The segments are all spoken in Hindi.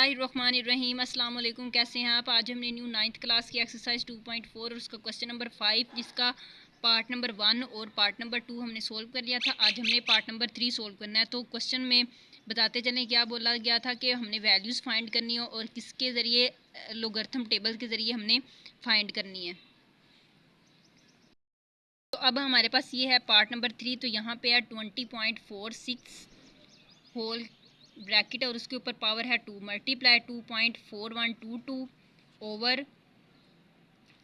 बिस्मिल्लाहिर्रहमानिर्रहीम। अस्सलाम वालेकुम। कैसे हैं आप? आज हमने न्यू 9th क्लास की एक्सरसाइज 2.4 और उसका क्वेश्चन नंबर 5 जिसका पार्ट नंबर 1 और पार्ट नंबर 2 हमने सोल्व कर लिया था। आज हमने पार्ट नंबर 3 सोल्व करना है। तो क्वेश्चन में बताते चलें क्या बोला गया था कि हमने वैल्यूज़ फाइंड करनी हो और किसके ज़रिए, लोगरिथम टेबल के ज़रिए हमने फाइंड करनी है। तो अब हमारे पास ये है पार्ट नंबर 3। तो यहाँ पे है 20.46 होल ब्रैकेट और उसके ऊपर पावर है 2 मल्टीप्लाई 2.4122 ओवर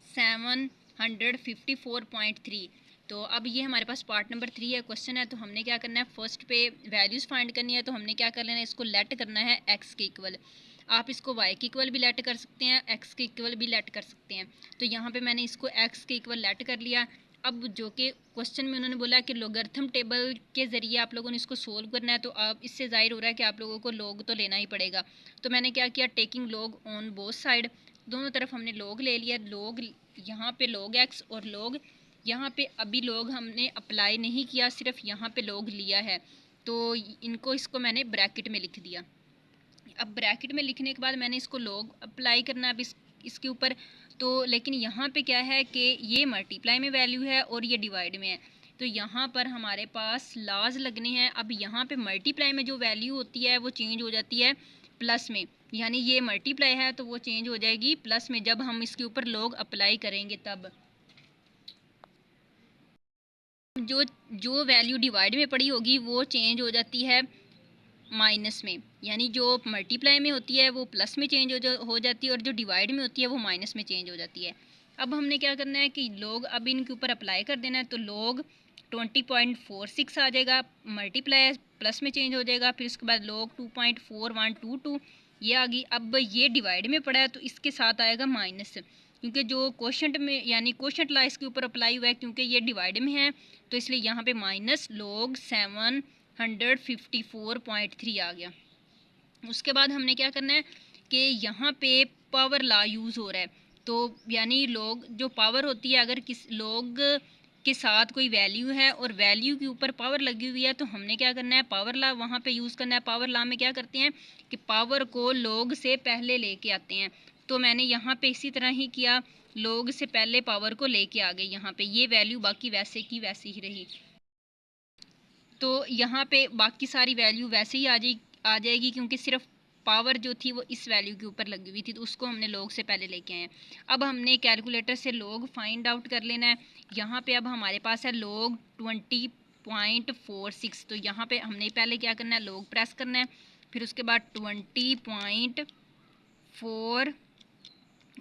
754.3। तो अब ये हमारे पास पार्ट नंबर 3 है, क्वेश्चन है। तो हमने क्या करना है, फर्स्ट पे वैल्यूज़ फाइंड करनी है। तो हमने क्या कर लेना है, इसको लेट करना है एक्स के इक्वल। आप इसको वाई के इक्वल भी लेट कर सकते हैं, एक्स के इक्वल भी लेट कर सकते हैं। तो यहाँ पे मैंने इसको एक्स के इक्वल लेट कर लिया। अब जो कि क्वेश्चन में उन्होंने बोला कि लोगरिथम टेबल के ज़रिए आप लोगों ने इसको सोल्व करना है। तो अब इससे ज़ाहिर हो रहा है कि आप लोगों को लॉग तो लेना ही पड़ेगा। तो मैंने क्या किया, taking log on both side, दोनों तरफ हमने लॉग ले लिया। लॉग यहाँ पे लॉग एक्स और लॉग यहाँ पे अभी लॉग हमने अप्लाई नहीं किया, सिर्फ यहाँ पे लॉग लिया है। तो इसको मैंने ब्रैकेट में लिख दिया। अब ब्रैकेट में लिखने के बाद मैंने इसको लॉग अप्लाई करना अब इसके ऊपर। तो लेकिन यहाँ पे क्या है कि ये मल्टीप्लाई में वैल्यू है और ये डिवाइड में है। तो यहाँ पर हमारे पास लाज लगने हैं। अब यहाँ पे मल्टीप्लाई में जो वैल्यू होती है वो चेंज हो जाती है प्लस में, यानी ये मल्टीप्लाई है तो वो चेंज हो जाएगी प्लस में जब हम इसके ऊपर लॉग अप्लाई करेंगे। तब जो जो वैल्यू डिवाइड में पड़ी होगी वो चेंज हो जाती है माइनस में, यानी जो मल्टीप्लाई में होती है वो प्लस में चेंज हो जाती है और जो डिवाइड में होती है वो माइनस में चेंज हो जाती है। अब हमने क्या करना है कि लॉग अब इनके ऊपर अप्लाई कर देना है। तो लॉग 20.46 आ जाएगा, मल्टीप्लाई प्लस में चेंज हो जाएगा, फिर उसके बाद लॉग 2.4122 ये आ गई। अब ये डिवाइड में पड़ा है तो इसके साथ आएगा माइनस, क्योंकि जो क्वोशंट में यानी क्वोशंट ला इसके ऊपर अप्लाई हुआ है, क्योंकि ये डिवाइड में है तो इसलिए यहाँ पे माइनस लॉग 754.3 आ गया। उसके बाद हमने क्या करना है कि यहाँ पे पावर ला यूज़ हो रहा है। तो यानी लॉग जो पावर होती है, अगर किस लॉग के साथ कोई वैल्यू है और वैल्यू के ऊपर पावर लगी हुई है तो हमने क्या करना है, पावर ला वहाँ पे यूज़ करना है। पावर ला में क्या करते हैं कि पावर को लॉग से पहले लेके आते हैं। तो मैंने यहाँ पे इसी तरह ही किया, लॉग से पहले पावर को लेके आ गए। यहाँ पे ये वैल्यू बाकी वैसे की वैसी ही रही। तो यहाँ पे बाकी सारी वैल्यू वैसे ही आ जाएगी क्योंकि सिर्फ पावर जो थी वो इस वैल्यू के ऊपर लगी हुई थी, तो उसको हमने लॉग से पहले लेके आए हैं। अब हमने कैलकुलेटर से लॉग फाइंड आउट कर लेना है। यहाँ पे अब हमारे पास है लॉग 20.46। तो यहाँ पे हमने पहले क्या करना है, लॉग प्रेस करना है, फिर उसके बाद 20.4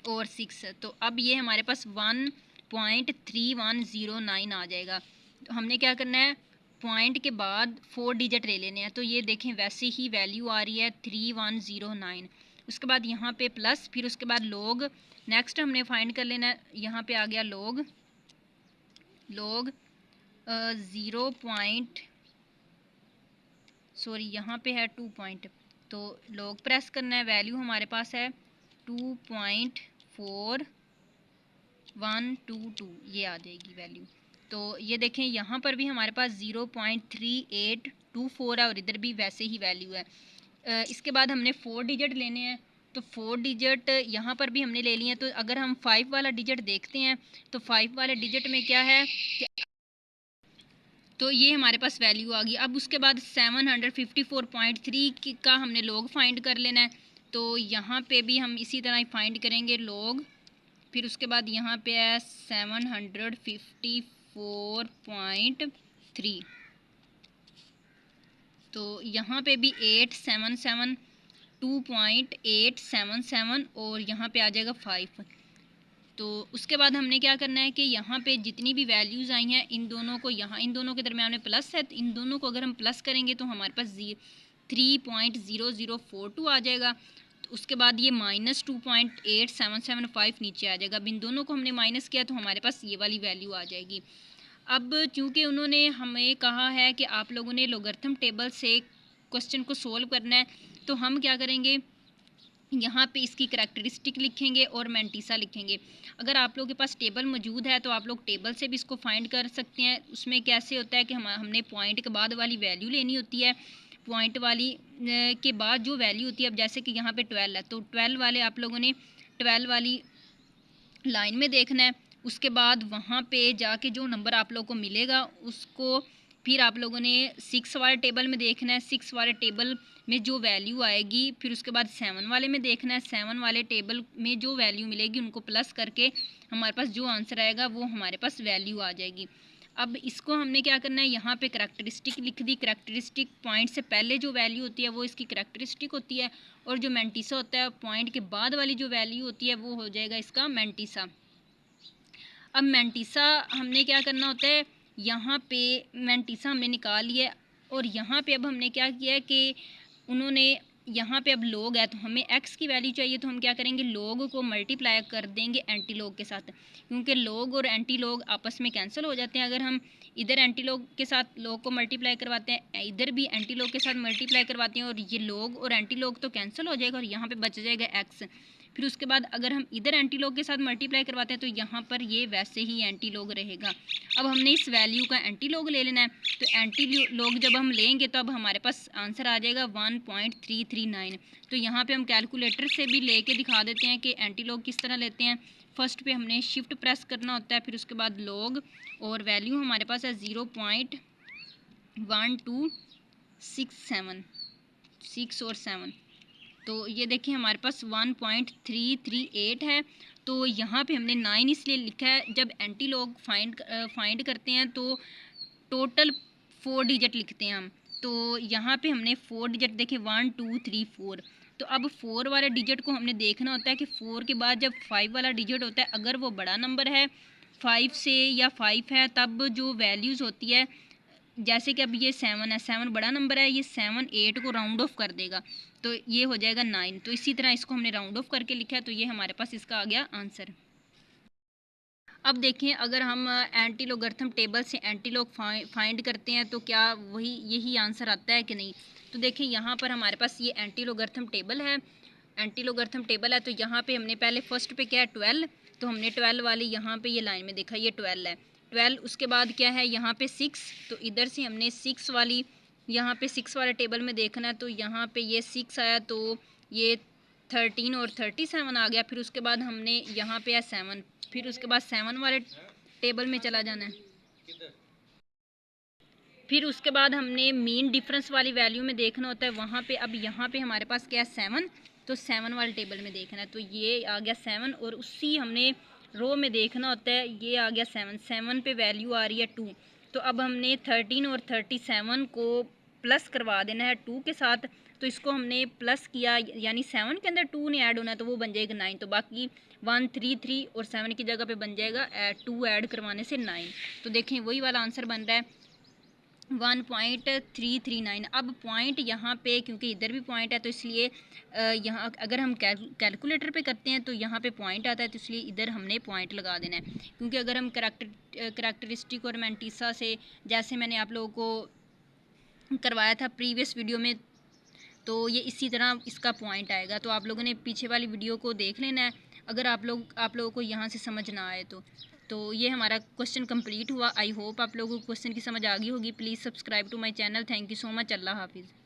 और 6। तो अब ये हमारे पास 1.3109 आ जाएगा। तो हमने क्या करना है, पॉइंट के बाद 4 डिजिट ले लेने हैं। तो ये देखें वैसी ही वैल्यू आ रही है 3109। उसके बाद यहाँ पे प्लस, फिर उसके बाद लॉग नेक्स्ट हमने फाइंड कर लेना है। यहाँ पे आ गया लॉग 0 पॉइंट सॉरी यहाँ पे है 2 पॉइंट। तो लॉग प्रेस करना है, वैल्यू हमारे पास है 2.4122 ये आ जाएगी वैल्यू। तो ये देखें यहाँ पर भी हमारे पास 0.3824 है और इधर भी वैसे ही वैल्यू है। इसके बाद हमने 4 डिजिट लेने हैं। तो 4 डिजिट यहाँ पर भी हमने ले लिए हैं। तो अगर हम 5 वाला डिजिट देखते हैं तो 5 वाले डिजिट में क्या है कि तो ये हमारे पास वैल्यू आ गई। अब उसके बाद 754.3 का हमने लॉग फाइंड कर लेना है। तो यहाँ पे भी हम इसी तरह ही फाइंड करेंगे लॉग, फिर उसके बाद यहाँ पे है 754.3। तो यहाँ पे भी 2.877 और यहाँ पे आ जाएगा 5। तो उसके बाद हमने क्या करना है कि यहाँ पे जितनी भी वैल्यूज़ आई हैं इन दोनों को, यहाँ इन दोनों के दरम्यान में प्लस है, तो इन दोनों को अगर हम प्लस करेंगे तो हमारे पास 3.0042 आ जाएगा। तो उसके बाद ये माइनस 2.8775 नीचे आ जाएगा। अब इन दोनों को हमने माइनस किया तो हमारे पास ये वाली वैल्यू आ जाएगी। अब चूँकि उन्होंने हमें कहा है कि आप लोगों ने लोगरिथम टेबल से क्वेश्चन को सोल्व करना है, तो हम क्या करेंगे, यहाँ पे इसकी करैक्टरिस्टिक लिखेंगे और मैंटीसा लिखेंगे। अगर आप लोगों के पास टेबल मौजूद है तो आप लोग टेबल से भी इसको फाइंड कर सकते हैं। उसमें कैसे होता है कि हमने पॉइंट के बाद वाली वैल्यू लेनी होती है, पॉइंट वाली के बाद जो वैल्यू होती है, अब जैसे कि यहाँ पे 12 है तो 12 वाले आप लोगों ने 12 वाली लाइन में देखना है। उसके बाद वहाँ पे जाके जो नंबर आप लोगों को मिलेगा उसको फिर आप लोगों ने 6 वाले टेबल में देखना है। 6 वाले टेबल में जो वैल्यू आएगी फिर उसके बाद 7 वाले में देखना है। 7 वाले टेबल में जो वैल्यू मिलेगी उनको प्लस करके हमारे पास जो आंसर आएगा वो हमारे पास वैल्यू आ जाएगी। अब इसको हमने क्या करना है, यहाँ पे करैक्टरिस्टिक लिख दी। करैक्टरिस्टिक पॉइंट से पहले जो वैल्यू होती है वो इसकी करैक्टरिस्टिक होती है, और जो मैंटिसा होता है पॉइंट के बाद वाली जो वैल्यू होती है वो हो जाएगा इसका मैंटिसा। अब मैंटिसा हमने क्या करना होता है, यहाँ पे मैंटिसा हमने निकाल लिया, और यहाँ पे अब हमने क्या किया है कि उन्होंने यहाँ पे अब लोग है तो हमें x की वैल्यू चाहिए, तो हम क्या करेंगे, लोग को मल्टीप्लाई कर देंगे एंटी लोग के साथ, क्योंकि लोग और एंटी लोग आपस में कैंसिल हो जाते हैं। अगर हम इधर एंटी लोग के साथ लोग को मल्टीप्लाई करवाते हैं, इधर भी एंटी लोग के साथ मल्टीप्लाई करवाते हैं, और ये लोग और एंटी लोग तो कैंसिल हो जाएगा और यहाँ पे बच जाएगा x। फिर उसके बाद अगर हम इधर एंटी लोग के साथ मल्टीप्लाई करवाते हैं तो यहाँ पर ये वैसे ही एंटी लोग रहेगा। अब हमने इस वैल्यू का एंटी लोग ले लेना है, तो एंटी लोग जब हम लेंगे तो अब हमारे पास आंसर आ जाएगा 1.339। तो यहाँ पे हम कैलकुलेटर से भी लेके दिखा देते हैं कि एंटी लोग किस तरह लेते हैं। फर्स्ट पे हमने शिफ्ट प्रेस करना होता है, फिर उसके बाद लोग, और वैल्यू हमारे पास है 0.1267, 6 और 7। तो ये देखिए हमारे पास 1.338 है। तो यहाँ पे हमने 9 इसलिए लिखा है, जब एंटी लोग फाइंड करते हैं तो टोटल 4 डिजिट लिखते हैं हम। तो यहाँ पे हमने 4 डिजिट देखे, 1 2 3 4। तो अब 4 वाले डिजिट को हमने देखना होता है कि 4 के बाद जब 5 वाला डिजिट होता है, अगर वो बड़ा नंबर है 5 से या 5 है, तब जो वैल्यूज़ होती है, जैसे कि अब ये 7 है, 7 बड़ा नंबर है, ये 7 8 को राउंड ऑफ कर देगा तो ये हो जाएगा 9। तो इसी तरह इसको हमने राउंड ऑफ करके लिखा है, तो ये हमारे पास इसका आ गया आंसर। अब देखें, अगर हम एंटी लोगरिथम टेबल से एंटी लोग फाइंड करते हैं तो क्या वही यही आंसर आता है कि नहीं। तो देखें यहाँ पर हमारे पास ये एंटी लोगरिथम टेबल है, एंटी लोगरिथम टेबल है। तो यहाँ पे हमने पहले फर्स्ट पे क्या है 12, तो हमने 12 वाली यहाँ पे ये लाइन में देखा ये 12 है 12। उसके बाद क्या है यहाँ पे 6, तो इधर से हमने 6 वाली यहाँ पे 6 वाले टेबल में देखना है, तो यहाँ पे ये 6 आया, तो ये 13 और 37 आ गया। फिर उसके बाद हमने यहाँ पे है 7, फिर उसके बाद 7 वाले टेबल में चला जाना है। फिर उसके बाद हमने मीन डिफरेंस वाली वैल्यू में देखना होता है वहाँ पे। अब यहाँ पे हमारे पास क्या है 7, तो 7 वाले टेबल में देखना है, तो ये आ गया 7, और उसी हमने रो में देखना होता है, ये आ गया 7, 7 पे वैल्यू आ रही है 2। तो अब हमने 13 और 37 को प्लस करवा देना है 2 के साथ, तो इसको हमने प्लस किया, यानी 7 के अंदर 2 ने ऐड होना है, तो वो बन जाएगा 9। तो बाकी 133 और 7 की जगह पे बन जाएगा 2 ऐड करवाने से 9। तो देखें वही वाला आंसर बन रहा है 1.339। अब पॉइंट यहाँ पे क्योंकि इधर भी पॉइंट है तो इसलिए यहाँ अगर हम कैलकुलेटर पे करते हैं तो यहाँ पे पॉइंट आता है, तो इसलिए इधर हमने पॉइंट लगा देना है। क्योंकि अगर हम करैक्टरिस्टिक और मैंटिसा से जैसे मैंने आप लोगों को करवाया था प्रीवियस वीडियो में, तो ये इसी तरह इसका पॉइंट आएगा। तो आप लोगों ने पीछे वाली वीडियो को देख लेना है अगर आप लोगों को यहाँ से समझ ना आए तो ये हमारा क्वेश्चन कंप्लीट हुआ। आई होप आप लोगों को क्वेश्चन की समझ आ गई होगी। Please subscribe to my channel. Thank you so much. अल्लाह हाफिज़।